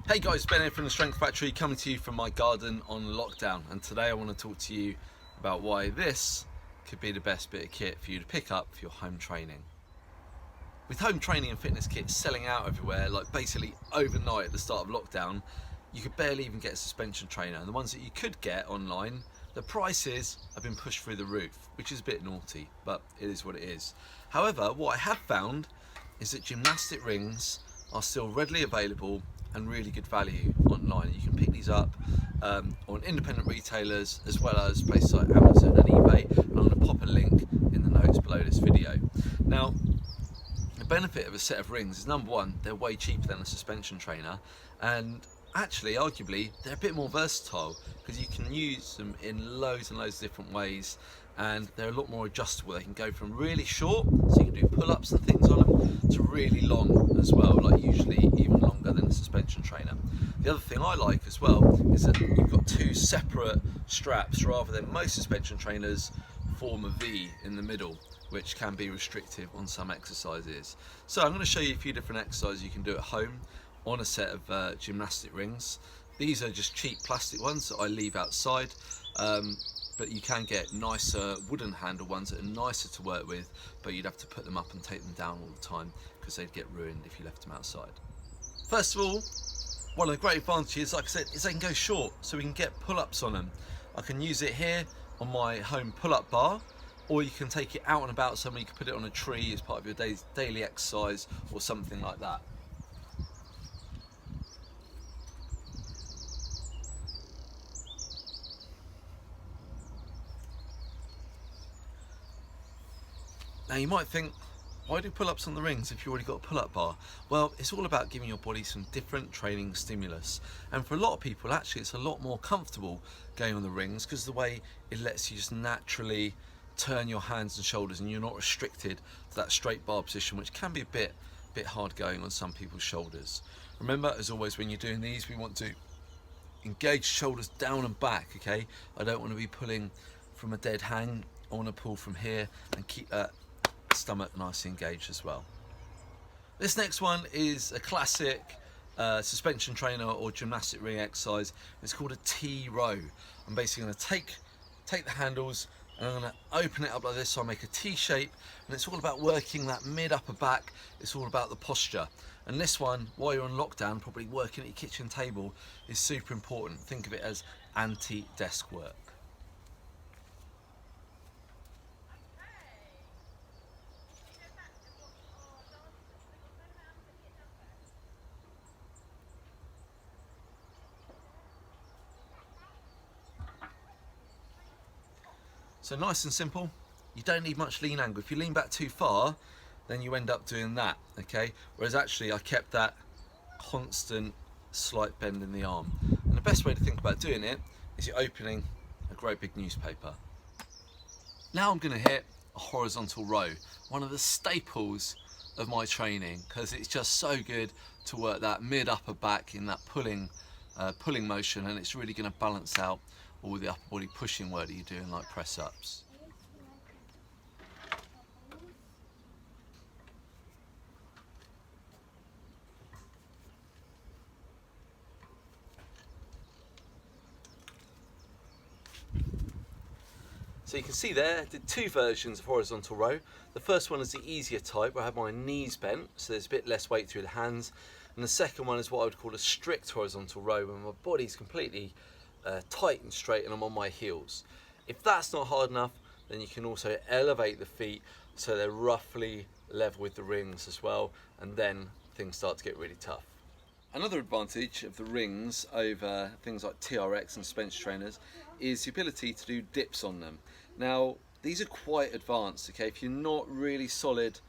Hey guys, Ben here from the Strength Factory, coming to you from my garden on lockdown, and today I want to talk to you about why this could be the best bit of kit for you to pick up for your home training. With home training and fitness kits selling out everywhere, like basically overnight at the start of lockdown, you could barely even get a suspension trainer, and the ones that you could get online, the prices have been pushed through the roof, which is a bit naughty, but it is what it is. However, what I have found is that gymnastic rings are still readily available and really good value online. You can pick these up on independent retailers as well as places like Amazon and eBay, and I'm going to pop a link in the notes below this video. Now, the benefit of a set of rings is, number one, they're way cheaper than a suspension trainer, and actually arguably they're a bit more versatile because you can use them in loads and loads of different ways, and they're a lot more adjustable. They can go from really short, so you can do pull-ups and things on them, to really long as well, like usually even longer than a suspension trainer. The other thing I like as well is that you've got two separate straps rather than most suspension trainers form a V in the middle, which can be restrictive on some exercises. So I'm going to show you a few different exercises you can do at home on a set of gymnastic rings. These are just cheap plastic ones that I leave outside, but you can get nicer wooden handle ones that are nicer to work with, but you'd have to put them up and take them down all the time because they'd get ruined if you left them outside. First of all, one of the great advantages, like I said, is they can go short, so we can get pull-ups on them. I can use it here on my home pull-up bar, or you can take it out and about somewhere. You can put it on a tree as part of your daily exercise or something like that. Now you might think, why do pull-ups on the rings if you've already got a pull-up bar? Well, it's all about giving your body some different training stimulus. And for a lot of people, actually, it's a lot more comfortable going on the rings because the way it lets you just naturally turn your hands and shoulders, and you're not restricted to that straight bar position, which can be a bit hard going on some people's shoulders. Remember, as always, when you're doing these, we want to engage shoulders down and back, okay? I don't want to be pulling from a dead hang. I want to pull from here and keep that stomach nice and engaged as well. This next one is a classic suspension trainer or gymnastic ring exercise. It's called a Tiro. I'm basically going to take the handles and I'm going to open it up like this, so I make a T shape, and it's all about working that mid upper back. It's all about the posture, and this one, while you're on lockdown, probably working at your kitchen table, is super important. Think of it as anti-desk work. So nice and simple, you don't need much lean angle. If you lean back too far, then you end up doing that, okay? Whereas actually I kept that constant slight bend in the arm. And the best way to think about doing it is you're opening a great big newspaper. Now I'm gonna hit a horizontal row, one of the staples of my training, because it's just so good to work that mid upper back in that pulling motion, and it's really gonna balance out all the upper body pushing work that you're doing, like press ups. So you can see there, I did two versions of horizontal row. The first one is the easier type, where I have my knees bent, so there's a bit less weight through the hands. And the second one is what I would call a strict horizontal row, where my body's completely tight and straight and I'm on my heels. If that's not hard enough, then you can also elevate the feet so they're roughly level with the rings as well, and then things start to get really tough. Another advantage of the rings over things like TRX and suspension trainers is the ability to do dips on them. Now, these are quite advanced, okay? If you're not really solid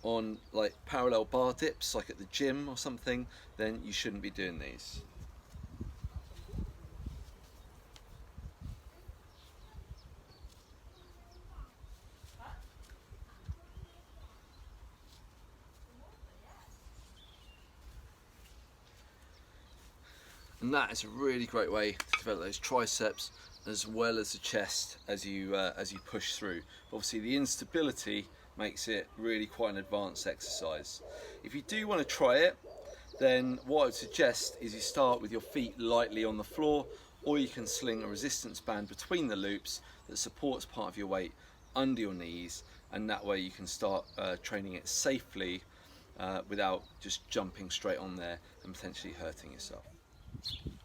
on like parallel bar dips, like at the gym or something, then you shouldn't be doing these. And that is a really great way to develop those triceps as well as the chest as you push through. Obviously the instability makes it really quite an advanced exercise. If you do want to try it, then what I would suggest is you start with your feet lightly on the floor, or you can sling a resistance band between the loops that supports part of your weight under your knees, and that way you can start training it safely without just jumping straight on there and potentially hurting yourself.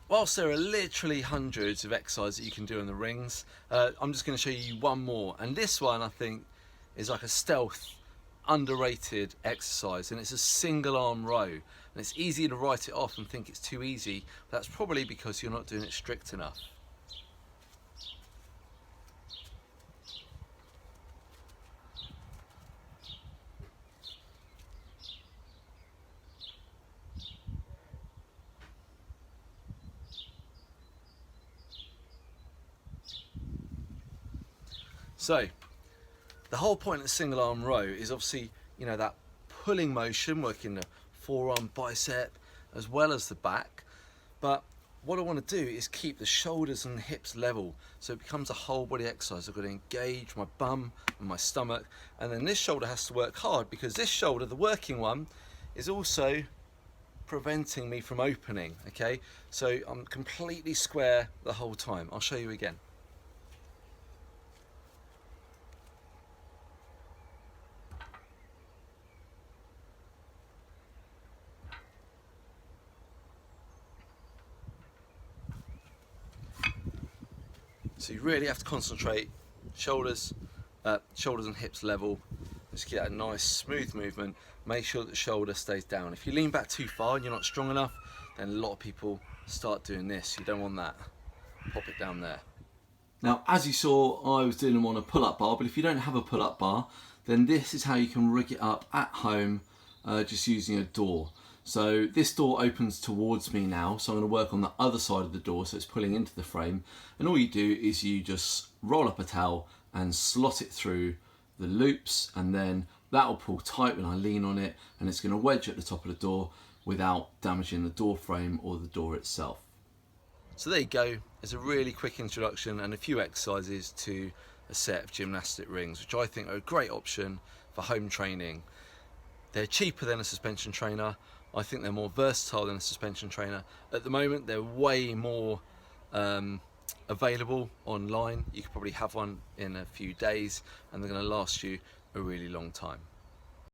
Whilst there are literally hundreds of exercises that you can do in the rings, I'm just going to show you one more, and this one I think is like a stealth, underrated exercise, and it's a single arm row, and it's easy to write it off and think it's too easy, but that's probably because you're not doing it strict enough. So the whole point of the single arm row is obviously, you know, that pulling motion, working the forearm, bicep, as well as the back. But what I want to do is keep the shoulders and the hips level, so it becomes a whole body exercise. I've got to engage my bum and my stomach, and then this shoulder has to work hard, because this shoulder, the working one, is also preventing me from opening, okay? So I'm completely square the whole time. I'll show you again. So you really have to concentrate, shoulders and hips level. Just get a nice smooth movement. Make sure that the shoulder stays down. If you lean back too far and you're not strong enough, then a lot of people start doing this. You don't want that. Pop it down there. Now, as you saw, I was doing them on a pull-up bar, but if you don't have a pull-up bar, then this is how you can rig it up at home, just using a door. So this door opens towards me now, so I'm going to work on the other side of the door, so it's pulling into the frame. And all you do is you just roll up a towel and slot it through the loops, and then that will pull tight when I lean on it, and it's going to wedge at the top of the door without damaging the door frame or the door itself. So there you go. It's a really quick introduction and a few exercises to a set of gymnastic rings, which I think are a great option for home training. They're cheaper than a suspension trainer. I think they're more versatile than a suspension trainer. At the moment, they're way more available online. You could probably have one in a few days, and they're going to last you a really long time.